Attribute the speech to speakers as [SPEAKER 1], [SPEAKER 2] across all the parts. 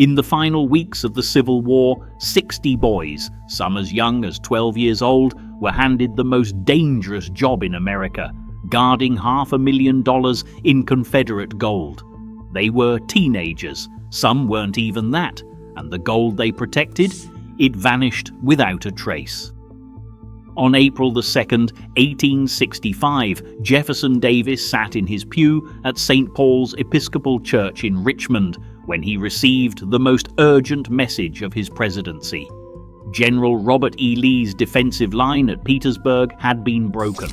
[SPEAKER 1] In the final weeks of the Civil War, 60 boys, some as young as 12 years old, were handed the most dangerous job in America, guarding $500,000 in Confederate gold. They were teenagers, some weren't even that, and the gold they protected, it vanished without a trace. On April 2nd, 1865, Jefferson Davis sat in his pew at St. Paul's Episcopal Church in Richmond when he received the most urgent message of his presidency. General Robert E. Lee's defensive line at Petersburg had been broken.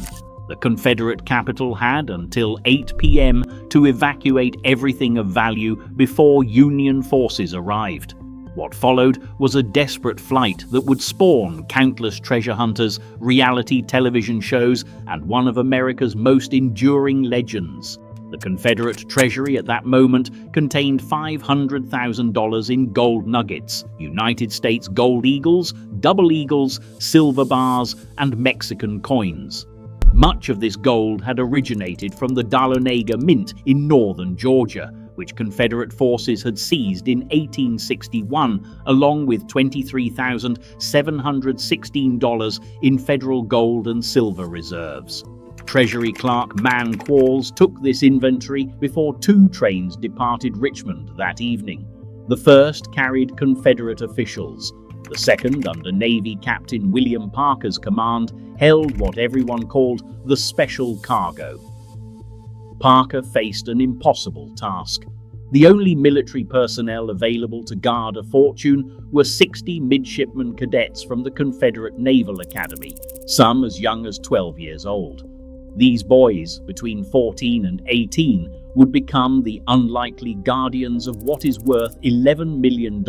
[SPEAKER 1] The Confederate capital had until 8 p.m. to evacuate everything of value before Union forces arrived. What followed was a desperate flight that would spawn countless treasure hunters, reality television shows, and one of America's most enduring legends. The Confederate treasury at that moment contained $500,000 in gold nuggets, United States gold eagles, double eagles, silver bars, and Mexican coins. Much of this gold had originated from the Dahlonega Mint in northern Georgia, which Confederate forces had seized in 1861, along with $23,716 in federal gold and silver reserves. Treasury Clerk Man Qualls took this inventory before 2 trains departed Richmond that evening. The first carried Confederate officials. The second, under Navy Captain William Parker's command, held what everyone called the special cargo. Parker faced an impossible task. The only military personnel available to guard a fortune were 60 midshipman cadets from the Confederate Naval Academy, some as young as 12 years old. These boys, between 14 and 18, would become the unlikely guardians of what is worth $11 million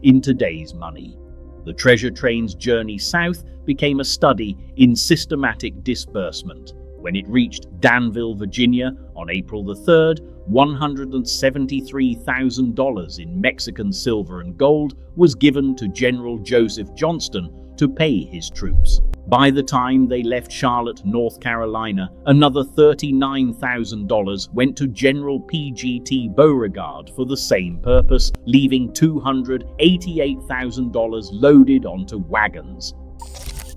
[SPEAKER 1] in today's money. The treasure train's journey south became a study in systematic disbursement. When it reached Danville, Virginia, on April 3rd, $173,000 in Mexican silver and gold was given to General Joseph Johnston to pay his troops. By the time they left Charlotte, North Carolina, another $39,000 went to General P.G.T. Beauregard for the same purpose, leaving $288,000 loaded onto wagons.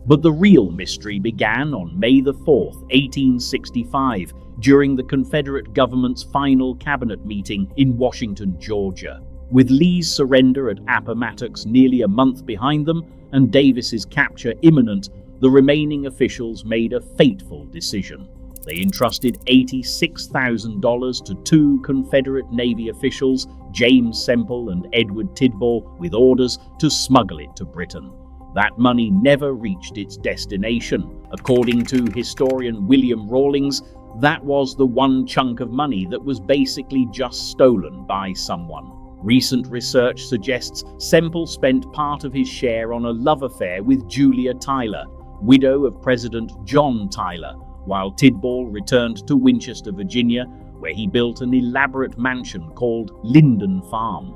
[SPEAKER 1] But the real mystery began on May 4th, 1865, during the Confederate government's final cabinet meeting in Washington, Georgia. With Lee's surrender at Appomattox nearly a month behind them and Davis's capture imminent, the remaining officials made a fateful decision. They entrusted $86,000 to 2 Confederate Navy officials, James Semple and Edward Tidball, with orders to smuggle it to Britain. That money never reached its destination. According to historian William Rawlings, that was the one chunk of money that was basically just stolen by someone. Recent research suggests Semple spent part of his share on a love affair with Julia Tyler, widow of President John Tyler, while Tidball returned to Winchester, Virginia, where he built an elaborate mansion called Linden Farm.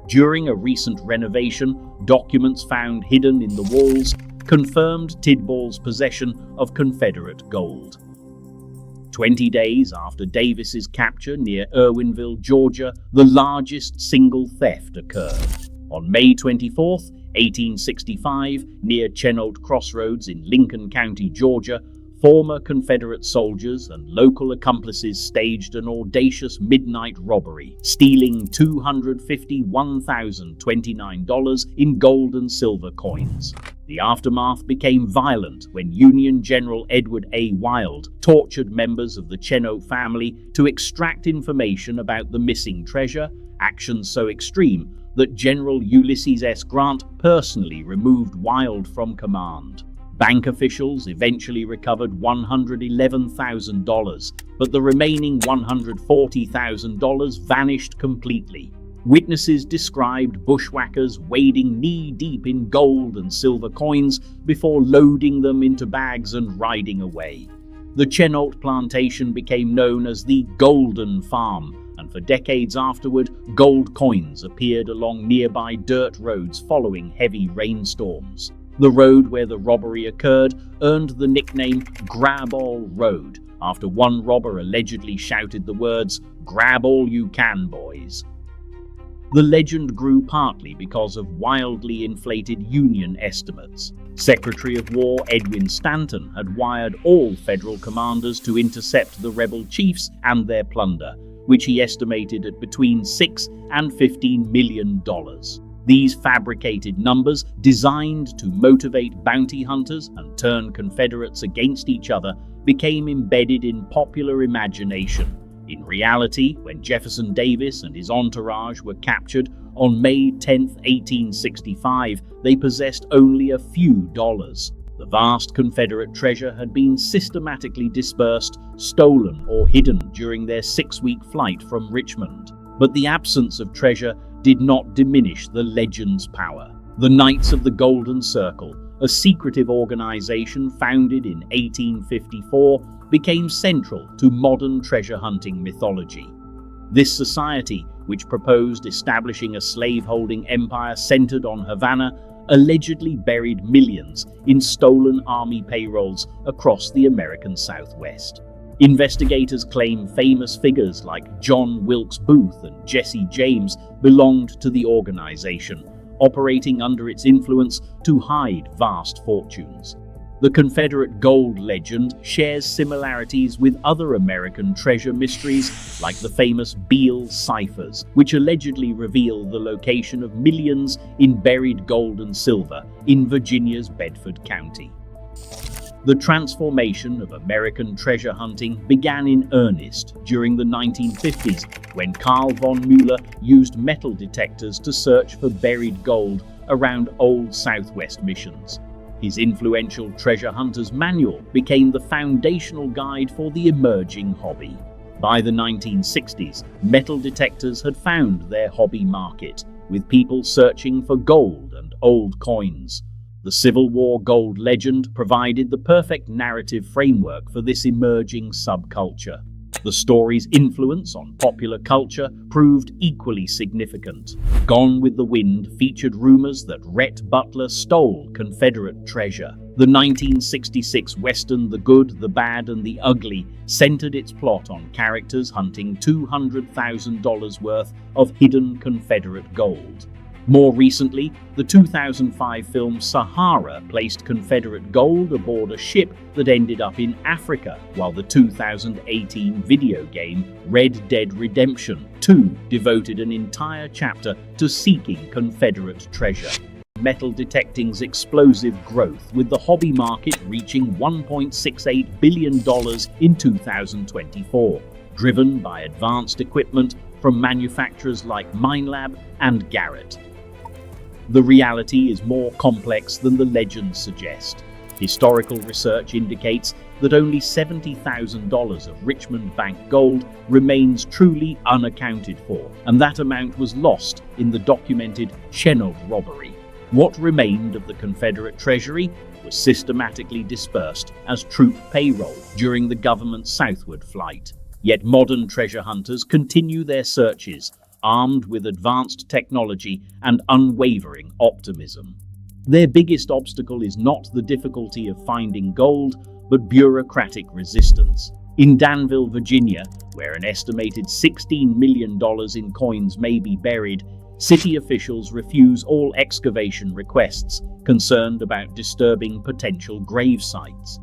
[SPEAKER 1] During a recent renovation, documents found hidden in the walls confirmed Tidball's possession of Confederate gold. 20 days after Davis's capture near Irwinville, Georgia, the largest single theft occurred. On May 24, 1865, near Chenault Crossroads in Lincoln County, Georgia, former Confederate soldiers and local accomplices staged an audacious midnight robbery, stealing $251,029 in gold and silver coins. The aftermath became violent when Union General Edward A. Wild tortured members of the Chenault family to extract information about the missing treasure, actions so extreme that General Ulysses S. Grant personally removed Wild from command. Bank officials eventually recovered $111,000, but the remaining $140,000 vanished completely. Witnesses described bushwhackers wading knee-deep in gold and silver coins before loading them into bags and riding away. The Chenault plantation became known as the Golden Farm, and for decades afterward, gold coins appeared along nearby dirt roads following heavy rainstorms. The road where the robbery occurred earned the nickname Grab All Road, after one robber allegedly shouted the words, "Grab all you can, boys." The legend grew partly because of wildly inflated Union estimates. Secretary of War Edwin Stanton had wired all federal commanders to intercept the rebel chiefs and their plunder, which he estimated at between $6 and $15 million. These fabricated numbers, designed to motivate bounty hunters and turn Confederates against each other, became embedded in popular imagination. In reality, when Jefferson Davis and his entourage were captured on May 10, 1865, they possessed only a few dollars. The vast Confederate treasure had been systematically dispersed, stolen, or hidden during their 6-week flight from Richmond. But the absence of treasure did not diminish the legend's power. The Knights of the Golden Circle, a secretive organization founded in 1854, became central to modern treasure hunting mythology. This society, which proposed establishing a slave-holding empire centered on Havana, allegedly buried millions in stolen army payrolls across the American Southwest. Investigators claim famous figures like John Wilkes Booth and Jesse James belonged to the organization, operating under its influence to hide vast fortunes. The Confederate gold legend shares similarities with other American treasure mysteries like the famous Beale ciphers, which allegedly reveal the location of millions in buried gold and silver in Virginia's Bedford County. The transformation of American treasure hunting began in earnest during the 1950s when Carl von Mueller used metal detectors to search for buried gold around old Southwest missions. His influential Treasure Hunter's Manual became the foundational guide for the emerging hobby. By the 1960s, metal detectors had found their hobby market, with people searching for gold and old coins. The Civil War gold legend provided the perfect narrative framework for this emerging subculture. The story's influence on popular culture proved equally significant. Gone with the Wind featured rumors that Rhett Butler stole Confederate treasure. The 1966 Western The Good, the Bad, and the Ugly centered its plot on characters hunting $200,000 worth of hidden Confederate gold. More recently, the 2005 film Sahara placed Confederate gold aboard a ship that ended up in Africa, while the 2018 video game Red Dead Redemption 2 devoted an entire chapter to seeking Confederate treasure. Metal detecting's explosive growth, with the hobby market reaching $1.68 billion in 2024, driven by advanced equipment from manufacturers like Minelab and Garrett. The reality is more complex than the legends suggest. Historical research indicates that only $70,000 of Richmond Bank gold remains truly unaccounted for, and that amount was lost in the documented Chenov robbery. What remained of the Confederate treasury was systematically dispersed as troop payroll during the government's southward flight. Yet modern treasure hunters continue their searches, armed with advanced technology and unwavering optimism. Their biggest obstacle is not the difficulty of finding gold, but bureaucratic resistance. In Danville, Virginia, where an estimated $16 million in coins may be buried, city officials refuse all excavation requests, concerned about disturbing potential grave sites.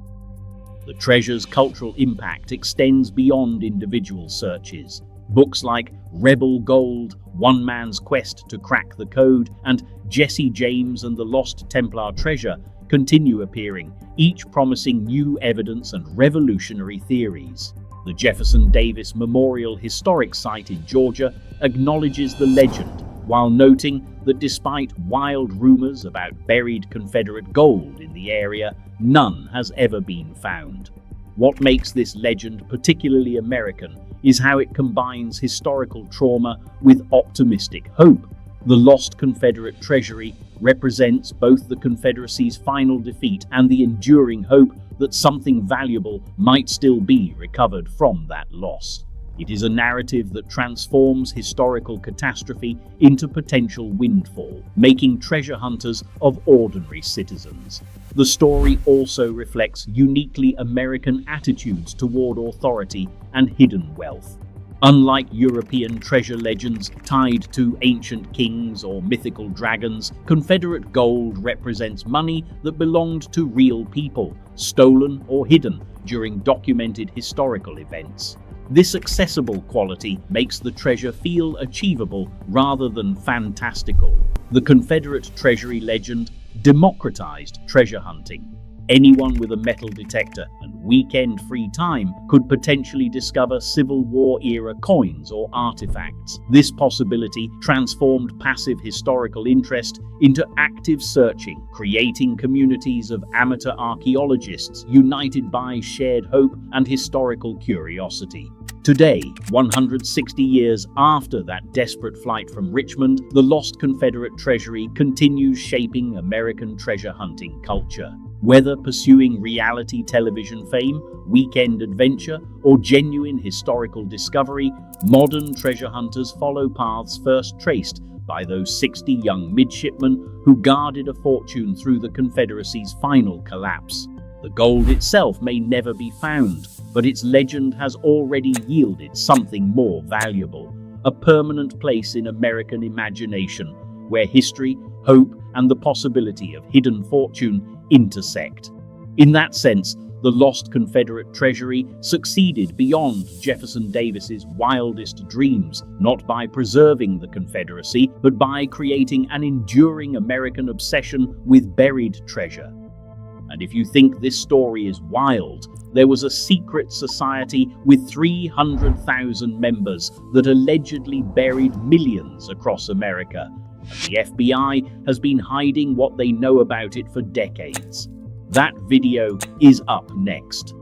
[SPEAKER 1] The treasure's cultural impact extends beyond individual searches. Books like Rebel Gold, One Man's Quest to Crack the Code, and Jesse James and the Lost Templar Treasure continue appearing, each promising new evidence and revolutionary theories. The Jefferson Davis Memorial Historic Site in Georgia acknowledges the legend, while noting that despite wild rumors about buried Confederate gold in the area, none has ever been found. What makes this legend particularly American is how it combines historical trauma with optimistic hope. The lost Confederate treasury represents both the Confederacy's final defeat and the enduring hope that something valuable might still be recovered from that loss. It is a narrative that transforms historical catastrophe into potential windfall, making treasure hunters of ordinary citizens. The story also reflects uniquely American attitudes toward authority and hidden wealth. Unlike European treasure legends tied to ancient kings or mythical dragons, Confederate gold represents money that belonged to real people, stolen or hidden during documented historical events. This accessible quality makes the treasure feel achievable rather than fantastical. The Confederate treasury legend democratized treasure hunting. Anyone with a metal detector and weekend free time could potentially discover Civil War-era coins or artifacts. This possibility transformed passive historical interest into active searching, creating communities of amateur archaeologists united by shared hope and historical curiosity. Today, 160 years after that desperate flight from Richmond, the lost Confederate treasury continues shaping American treasure hunting culture. Whether pursuing reality television fame, weekend adventure, or genuine historical discovery, modern treasure hunters follow paths first traced by those 60 young midshipmen who guarded a fortune through the Confederacy's final collapse. The gold itself may never be found, but its legend has already yielded something more valuable, a permanent place in American imagination, where history, hope, and the possibility of hidden fortune intersect. In that sense, the lost Confederate treasury succeeded beyond Jefferson Davis's wildest dreams, not by preserving the Confederacy, but by creating an enduring American obsession with buried treasure. And if you think this story is wild, there was a secret society with 300,000 members that allegedly buried millions across America. And the FBI has been hiding what they know about it for decades. That video is up next.